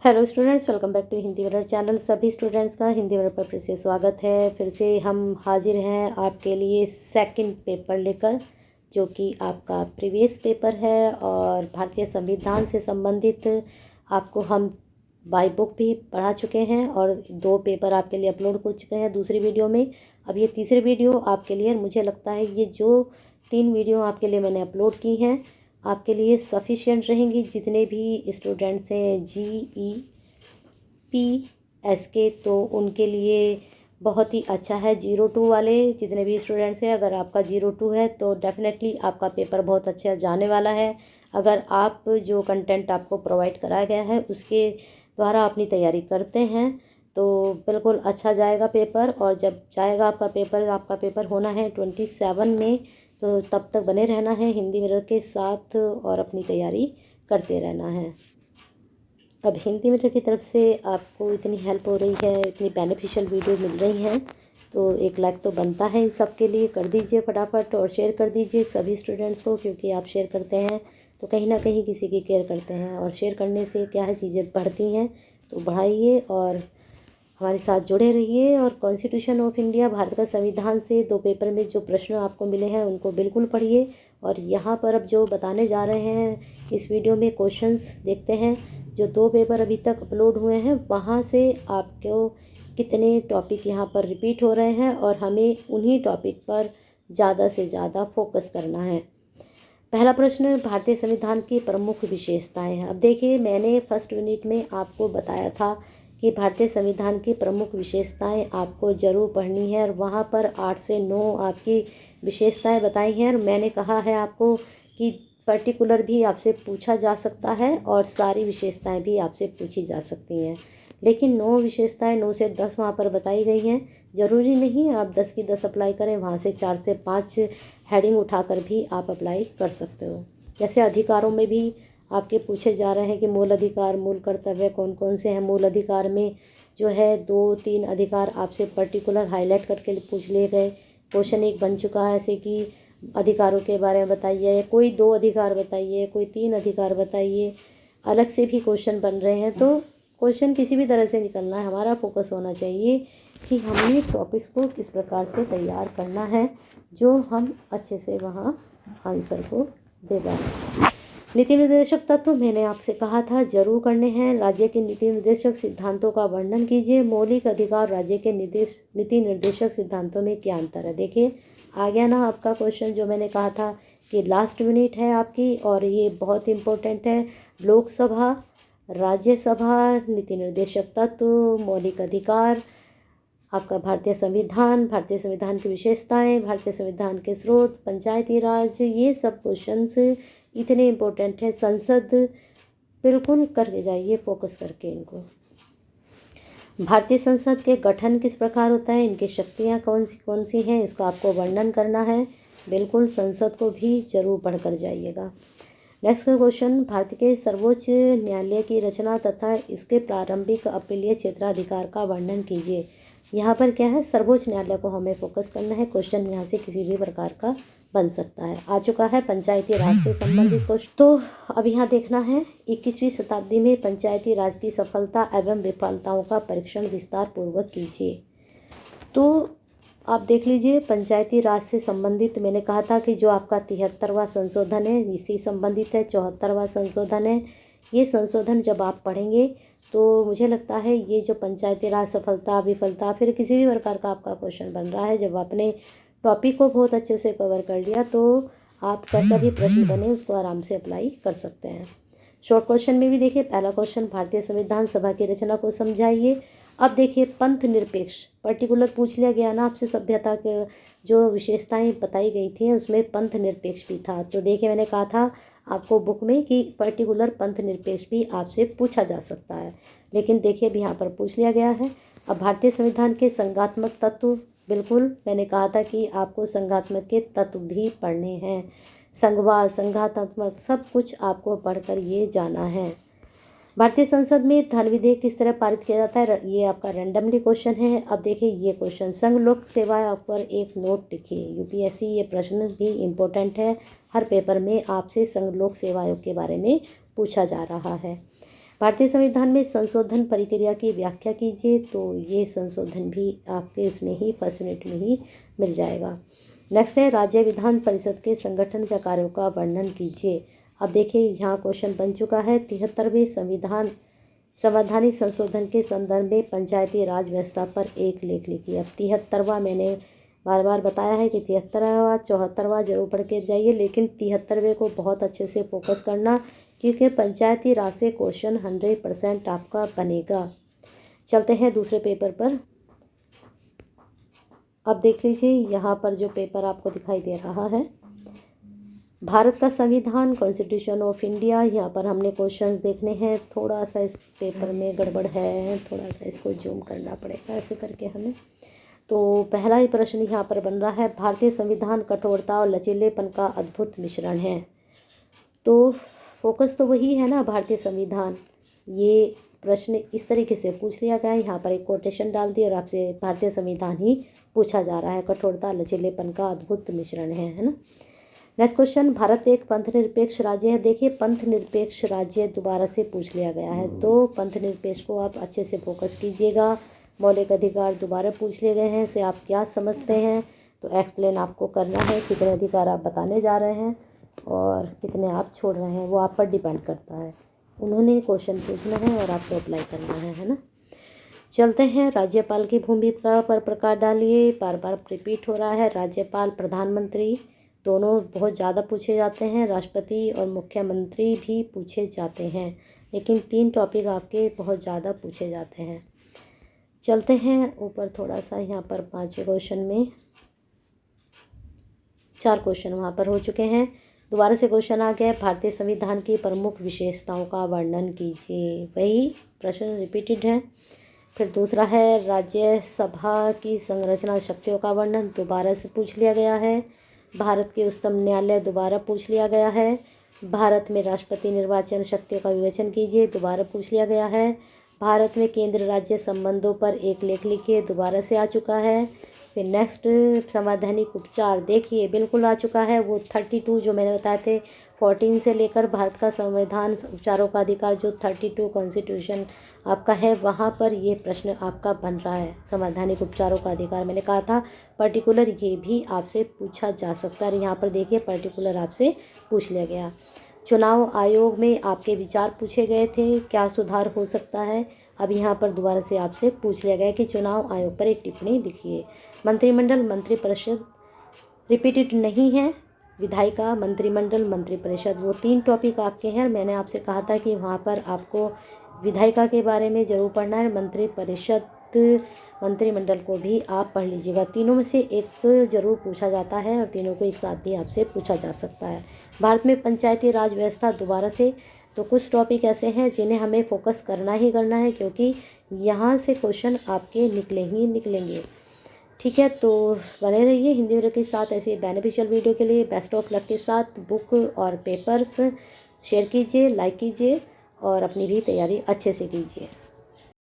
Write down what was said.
Hello students, welcome back to Hindi word channel. सभी students का Hindi word पर फिर से स्वागत है। फिर से हम हाजिर हैं आपके लिए सेकंड पेपर लेकर, जो कि आपका प्रीवियस पेपर है और भारतीय संविधान से संबंधित आपको हम बाय बुक भी पढ़ा चुके हैं और 2 पेपर आपके लिए अपलोड कर चुके हैं दूसरी वीडियो में। अब ये तीसरी वीडियो आपके लिए, मुझे लगता है ये जो 3 वीडियो आपके लिए मैंने अपलोड की हैं आपके लिए सफिशिएंट रहेंगी। जितने भी स्टूडेंट्स हैं GEPS के, तो उनके लिए बहुत ही अच्छा है। 02 वाले जितने भी स्टूडेंट्स हैं, अगर आपका 02 है तो डेफिनेटली आपका पेपर बहुत अच्छा जाने वाला है। अगर आप जो कंटेंट आपको प्रोवाइड कराया गया है उसके द्वारा अपनी तैयारी करते हैं तो बिल्कुल अच्छा जाएगा पेपर। और जब जाएगा आपका पेपर होना है 27 में, तो तब तक बने रहना है हिंदी मिरर के साथ और अपनी तैयारी करते रहना है। अब हिंदी मिरर की तरफ से आपको इतनी हेल्प हो रही है, इतनी बेनिफिशियल वीडियो मिल रही हैं, तो एक लाइक तो बनता है इन सब के लिए। कर दीजिए फटाफट और शेयर कर दीजिए सभी स्टूडेंट्स को, क्योंकि आप शेयर करते हैं तो कहीं ना कहीं किसी की केयर करते हैं। और शेयर करने से क्या है, चीज़ें बढ़ती हैं, तो बढ़ाइए और हमारे साथ जुड़े रहिए। और कॉन्स्टिट्यूशन ऑफ इंडिया, भारत का संविधान से 2 पेपर में जो प्रश्न आपको मिले हैं उनको बिल्कुल पढ़िए। और यहाँ पर अब जो बताने जा रहे हैं इस वीडियो में क्वेश्चंस देखते हैं। जो 2 पेपर अभी तक अपलोड हुए हैं वहाँ से आपको कितने टॉपिक यहाँ पर रिपीट हो रहे हैं और हमें उन्हीं टॉपिक पर ज़्यादा से ज़्यादा फोकस करना है। पहला प्रश्न, भारतीय संविधान की प्रमुख विशेषताएं हैं। अब देखिए, मैंने फर्स्ट यूनिट में आपको बताया था कि भारतीय संविधान की प्रमुख विशेषताएं आपको ज़रूर पढ़नी है और वहाँ पर 8 से 9 आपकी विशेषताएं बताई हैं। और मैंने कहा है आपको कि पर्टिकुलर भी आपसे पूछा जा सकता है और सारी विशेषताएं भी आपसे पूछी जा सकती हैं। लेकिन 9 विशेषताएं 9 से 10 वहाँ पर बताई गई हैं। ज़रूरी नहीं आप 10 की 10 अप्लाई करें, वहाँ से 4 से 5 हेडिंग उठाकर भी आप अप्लाई कर सकते हो। जैसे अधिकारों में भी आपके पूछे जा रहे हैं कि मूल अधिकार, मूल कर्तव्य कौन कौन से हैं। मूल अधिकार में जो है 2-3 अधिकार आपसे पर्टिकुलर हाईलाइट करके पूछ लिए गए। क्वेश्चन 1 बन चुका है, ऐसे कि अधिकारों के बारे में बताइए, कोई 2 अधिकार बताइए, कोई 3 अधिकार बताइए। अलग से भी क्वेश्चन बन रहे हैं, तो क्वेश्चन किसी भी तरह से निकलना है, हमारा फोकस होना चाहिए कि हमने टॉपिक्स को किस प्रकार से तैयार करना है जो हम अच्छे से वहाँ आंसर को दे पाएँ। नीति निर्देशक तत्व मैंने आपसे कहा था जरूर करने हैं। राज्य के नीति निर्देशक सिद्धांतों का वर्णन कीजिए। मौलिक अधिकार राज्य के नीति निर्देशक सिद्धांतों में क्या अंतर है। देखिए, आ गया ना आपका क्वेश्चन, जो मैंने कहा था कि लास्ट यूनिट है आपकी और ये बहुत इम्पोर्टेंट है। लोकसभा, राज्यसभा, नीति निर्देशक तत्व, मौलिक अधिकार, आपका भारतीय संविधान की विशेषताएं, भारतीय संविधान के स्रोत, पंचायती राज, ये सब क्वेश्चंस इतने इम्पोर्टेंट है। संसद बिल्कुल करके जाइए फोकस करके इनको। भारतीय संसद के गठन किस प्रकार होता है, इनकी शक्तियाँ कौन सी हैं, इसका आपको वर्णन करना है। बिल्कुल संसद को भी जरूर पढ़ कर जाइएगा। नेक्स्ट क्वेश्चन, भारत के सर्वोच्च न्यायालय की रचना तथा इसके प्रारंभिक अपीलीय क्षेत्राधिकार का वर्णन कीजिए। यहाँ पर क्या है, सर्वोच्च न्यायालय को हमें फोकस करना है। क्वेश्चन यहाँ से किसी भी प्रकार का बन सकता है। आ चुका है पंचायती राज से संबंधित क्वेश्चन। तो अब यहाँ देखना है, 21वीं शताब्दी में पंचायती राज की सफलता एवं विफलताओं का परीक्षण विस्तार पूर्वक कीजिए। तो आप देख लीजिए, पंचायती राज से संबंधित मैंने कहा था कि जो आपका 73वां संशोधन है इसी संबंधित है। 74वां संशोधन है। ये संशोधन जब आप पढ़ेंगे तो मुझे लगता है ये जो पंचायती राज सफलता विफलता, फिर किसी भी प्रकार का आपका क्वेश्चन बन रहा है, जब आपने टॉपिक को बहुत अच्छे से कवर कर लिया तो आप कैसा भी प्रश्न बने उसको आराम से अप्लाई कर सकते हैं। शॉर्ट क्वेश्चन में भी देखिए, पहला क्वेश्चन, भारतीय संविधान सभा की रचना को समझाइए। अब देखिए, पंथ निरपेक्ष पर्टिकुलर पूछ लिया गया ना आपसे। सभ्यता के जो विशेषताएं बताई गई थी उसमें पंथ निरपेक्ष भी था। तो देखिए, मैंने कहा था आपको बुक में कि पर्टिकुलर पंथ निरपेक्ष भी आपसे पूछा जा सकता है, लेकिन देखिए अब यहाँ पर पूछ लिया गया है। अब भारतीय संविधान के संघात्मक तत्व, बिल्कुल मैंने कहा था कि आपको संघात्मक के तत्व भी पढ़ने हैं। संघवाद, संघातात्मक, सब कुछ आपको पढ़कर ये जाना है। भारतीय संसद में धन विधेयक किस तरह पारित किया जाता है, ये आपका रैंडमली क्वेश्चन है। अब देखिए ये क्वेश्चन, संघ लोक सेवा पर एक नोट लिखिए। यूपीएससी ये प्रश्न भी इम्पोर्टेंट है, हर पेपर में आपसे संघ लोक सेवा आयोग के बारे में पूछा जा रहा है। भारतीय संविधान में संशोधन प्रक्रिया की व्याख्या कीजिए। तो ये संशोधन भी आपके उसमें ही फर्स्ट यूनिट में ही मिल जाएगा। नेक्स्ट है राज्य विधान परिषद के संगठन व कार्यों का वर्णन कीजिए। अब देखिए यहाँ क्वेश्चन बन चुका है। 73वें संवैधानिक संशोधन के संदर्भ में पंचायती राज व्यवस्था पर एक लेख लिखिए। अब 73वां मैंने बार बार बताया है कि 73वां 74वां जरूर पढ़ के जाइए, लेकिन 73वें को बहुत अच्छे से फोकस करना, क्योंकि पंचायती राज से क्वेश्चन 100% आपका बनेगा। चलते हैं दूसरे पेपर पर। अब देख लीजिए यहाँ पर जो पेपर आपको दिखाई दे रहा है, भारत का संविधान, कॉन्स्टिट्यूशन ऑफ इंडिया। यहाँ पर हमने क्वेश्चंस देखने हैं। थोड़ा सा इस पेपर में गड़बड़ है, थोड़ा सा इसको जूम करना पड़ेगा ऐसे करके हमें। तो पहला ही प्रश्न यहाँ पर बन रहा है, भारतीय संविधान कठोरता और लचीलेपन का अद्भुत मिश्रण है। तो फोकस तो वही है ना, भारतीय संविधान। ये प्रश्न इस तरीके से पूछ लिया गया है, यहाँ पर एक कोटेशन डाल दी और आपसे भारतीय संविधान ही पूछा जा रहा है। कठोरता लचीलेपन का अद्भुत मिश्रण है ना। नेक्स्ट क्वेश्चन, भारत एक पंथ निरपेक्ष राज्य है। देखिए पंथ निरपेक्ष राज्य दोबारा से पूछ लिया गया है, तो पंथ निरपेक्ष को आप अच्छे से फोकस कीजिएगा। मौलिक अधिकार दोबारा पूछ लिए गए हैं, से आप क्या समझते हैं, तो एक्सप्लेन आपको करना है। कितने अधिकार आप बताने जा रहे हैं और कितने आप छोड़ रहे हैं, वो आप पर डिपेंड करता है। उन्होंने क्वेश्चन पूछना है और आपको अप्लाई करना है ना। चलते हैं, राज्यपाल की भूमिका पर प्रकाश डालिए। बार बार रिपीट हो रहा है, राज्यपाल, प्रधानमंत्री दोनों बहुत ज़्यादा पूछे जाते हैं। राष्ट्रपति और मुख्यमंत्री भी पूछे जाते हैं, लेकिन 3 टॉपिक आपके बहुत ज़्यादा पूछे जाते हैं। चलते हैं ऊपर थोड़ा सा, यहाँ पर 5 क्वेश्चन में 4 क्वेश्चन वहाँ पर हो चुके हैं। दोबारा से क्वेश्चन आ गया, भारतीय संविधान की प्रमुख विशेषताओं का वर्णन कीजिए। वही प्रश्न रिपीटेड है। फिर दूसरा है, राज्यसभा की संरचना शक्तियों का वर्णन, दोबारा से पूछ लिया गया है। भारत के उच्चतम न्यायालय, दोबारा पूछ लिया गया है। भारत में राष्ट्रपति निर्वाचन शक्तियों का विवेचन कीजिए, दोबारा पूछ लिया गया है। भारत में केंद्र राज्य संबंधों पर एक लेख लिखिए, दोबारा से आ चुका है। फिर नेक्स्ट, संवैधानिक उपचार, देखिए बिल्कुल आ चुका है। वो 32 जो मैंने बताए थे, 14 से लेकर भारत का संविधान उपचारों का अधिकार, जो 32 कॉन्स्टिट्यूशन आपका है, वहाँ पर ये प्रश्न आपका बन रहा है। संवैधानिक उपचारों का अधिकार मैंने कहा था पर्टिकुलर, ये भी आपसे पूछा जा सकता है। यहाँ पर देखिए पर्टिकुलर आपसे पूछ लिया गया। चुनाव आयोग में आपके विचार पूछे गए थे, क्या सुधार हो सकता है। अब यहाँ पर दोबारा से आपसे पूछ लिया गया कि चुनाव आयोग पर एक टिप्पणी लिखिए। मंत्रिमंडल, मंत्रिपरिषद रिपीटेड नहीं है। विधायिका, मंत्रिमंडल, मंत्रिपरिषद, वो 3 टॉपिक आपके हैं। मैंने आपसे कहा था कि वहाँ पर आपको विधायिका के बारे में ज़रूर पढ़ना है। मंत्रिपरिषद, मंत्रिमंडल को भी आप पढ़ लीजिएगा। तीनों में से एक जरूर पूछा जाता है और तीनों को एक साथ भी आपसे पूछा जा सकता है। भारत में पंचायती राज व्यवस्था, दोबारा से, तो कुछ टॉपिक ऐसे हैं जिन्हें हमें फोकस करना ही करना है, क्योंकि यहाँ से क्वेश्चन आपके निकलेंगे। ठीक है, तो बने रहिए हिंदी वीडियो के साथ। ऐसे बेनिफिशियल वीडियो के लिए बेस्ट ऑफ लक के साथ बुक और पेपर्स शेयर कीजिए, लाइक कीजिए और अपनी भी तैयारी अच्छे से कीजिए।